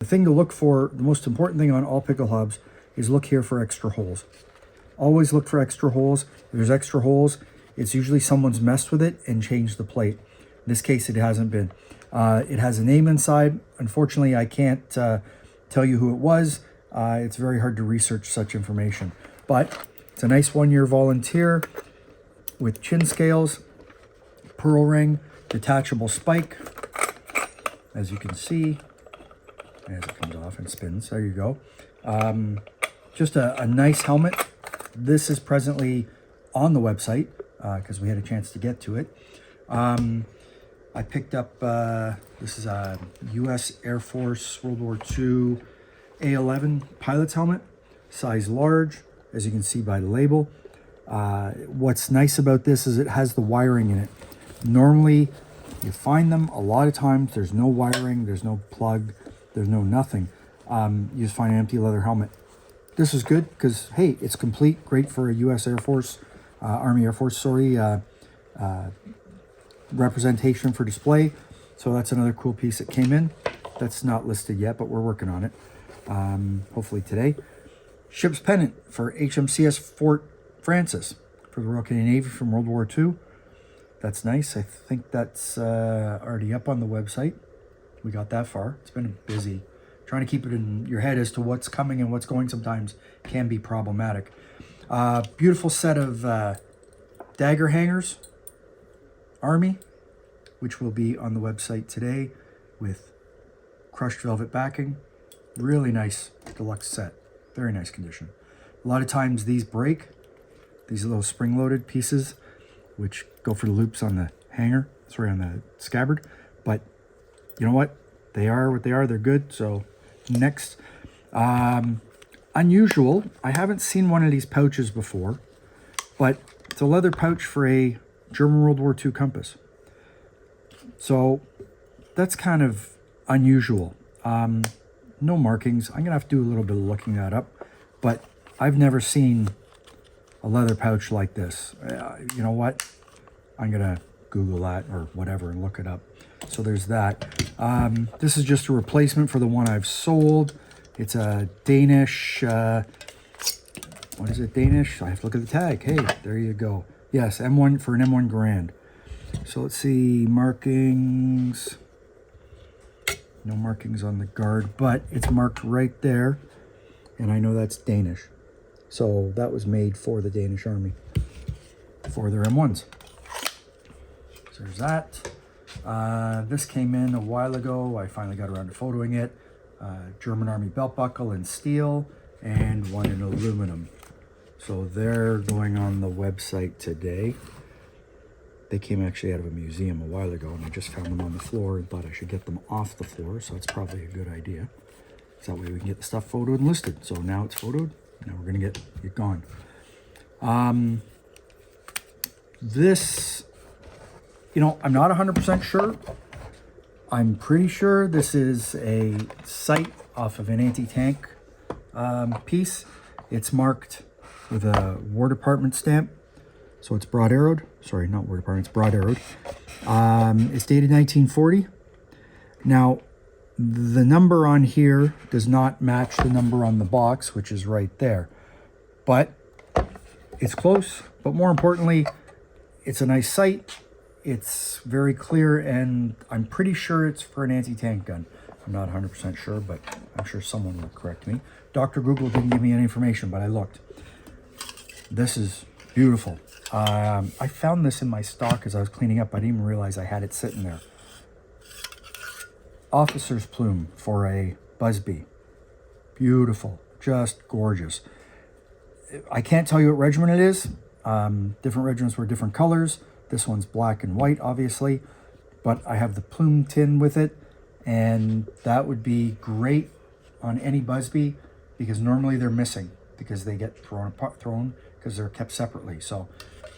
The thing to look for, the most important thing on all pickle hubs is look here for extra holes. Always look for extra holes. If there's extra holes, it's usually someone's messed with it and changed the plate. In this case, it hasn't been. It has a name inside. Unfortunately, I can't tell you who it was. It's very hard to research such information. But it's a nice 1-year volunteer with chin scales, pearl ring, detachable spike, as you can see, as it comes off and spins. There you go. Just a nice helmet. This is presently on the website because we had a chance to get to it. I picked up, this is a U.S. Air Force World War II A-11 pilot's helmet, size large, as you can see by the label. What's nice about this is it has the wiring in it. Normally, you find them a lot of times, there's no wiring, there's no plug, there's no nothing. You just find an empty leather helmet. This is good because, hey, it's complete, great for a U.S. Air Force, Army Air Force, sorry, representation for display. So that's another cool piece that came in. That's not listed yet, but we're working on it. Hopefully today. Ship's pennant for HMCS Fort Francis for the Royal Canadian Navy from World War II. That's nice. I think that's already up on the website. We got that far. It's been busy. Trying to keep it in your head as to what's coming and what's going sometimes can be problematic. Beautiful set of dagger hangers, Army, which will be on the website today with crushed velvet backing. Really nice deluxe set. Very nice condition. A lot of times these break. These little spring-loaded pieces, which go for the loops on the hanger, sorry, on the scabbard. But you know what? They are what they are. They're good. So next, unusual. I haven't seen one of these pouches before, but it's a leather pouch for a German World War II compass. So that's kind of unusual. No markings. I'm going to have to do a little bit of looking that up, but I've never seen a leather pouch like this. You know what? I'm going to Google that or whatever and look it up. So there's that. This is just a replacement for the one I've sold. It's a Danish, what is it, Danish? I have to look at the tag. Hey, there you go. Yes, M1 for an M1 Grand. So let's see, markings. No markings on the guard, but it's marked right there. And I know that's Danish. So that was made for the Danish Army, for their M1s. So there's that. This came in a while ago. I finally got around to photoing it. German Army belt buckle in steel and one in aluminum. So they're going on the website today. They came actually out of a museum a while ago, and I just found them on the floor and thought I should get them off the floor, so it's probably a good idea. So that way we can get the stuff photoed and listed. So now it's photoed. Now we're going to get it gone. This, you know, I'm not 100% sure. I'm pretty sure this is a sight off of an anti-tank piece. It's marked with a War Department stamp. So it's broad arrowed. Sorry, not War Department, it's broad arrowed. It's dated 1940. Now, the number on here does not match the number on the box, which is right there. But it's close. But more importantly, it's a nice sight. It's very clear, and I'm pretty sure it's for an anti-tank gun. I'm not 100% sure, but I'm sure someone will correct me. Dr. Google didn't give me any information, but I looked. This is beautiful. I found this in my stock as I was cleaning up. I didn't even realize I had it sitting there. Officer's plume for a Busby. Beautiful, just gorgeous. I can't tell you what regiment it is. Different regiments were different colors. This one's black and white, obviously, but I have the plume tin with it, and that would be great on any Busby because normally they're missing because they get thrown because they're kept separately. So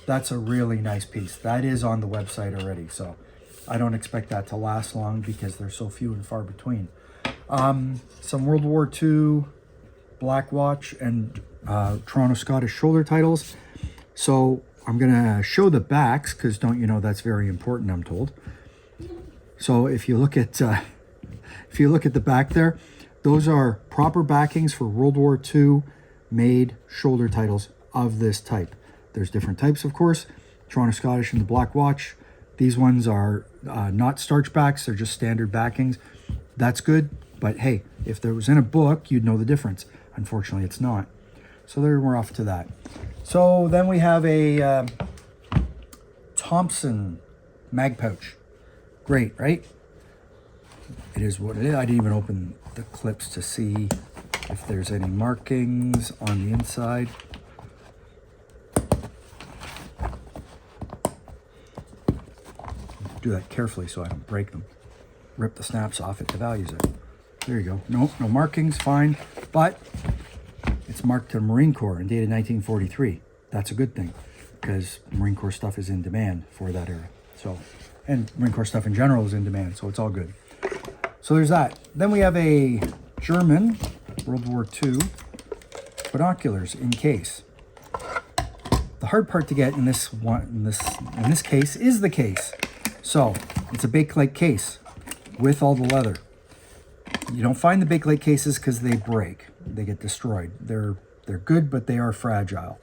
that's a really nice piece. That is on the website already, so I don't expect that to last long because they're so few and far between. Some World War II Black Watch and Toronto Scottish shoulder titles. So I'm gonna show the backs because don't you know that's very important, I'm told. So if you look at the back there, Those are proper backings for World War II made shoulder titles of this type. There's different types, of course. Toronto Scottish and the Black Watch. These ones are not starch backs. They're just standard backings. That's good. But hey, if there was in a book, you'd know the difference. Unfortunately, it's not. So there we're off to that. So then we have a Thompson mag pouch. Great, right? It is what it is. I didn't even open the clips to see if there's any markings on the inside. Do that carefully so I don't break them. Rip the snaps off, it devalues it. There you go. Nope, no markings, fine. But it's marked to Marine Corps and dated 1943. That's a good thing because Marine Corps stuff is in demand for that era. So, and Marine Corps stuff in general is in demand, so it's all good. So there's that. Then we have a German World War II binoculars in case. The hard part to get in this one, in this case, is the case. So it's a Bakelite case with all the leather. You don't find the Bakelite cases because they break, they get destroyed. They're good, but they are fragile.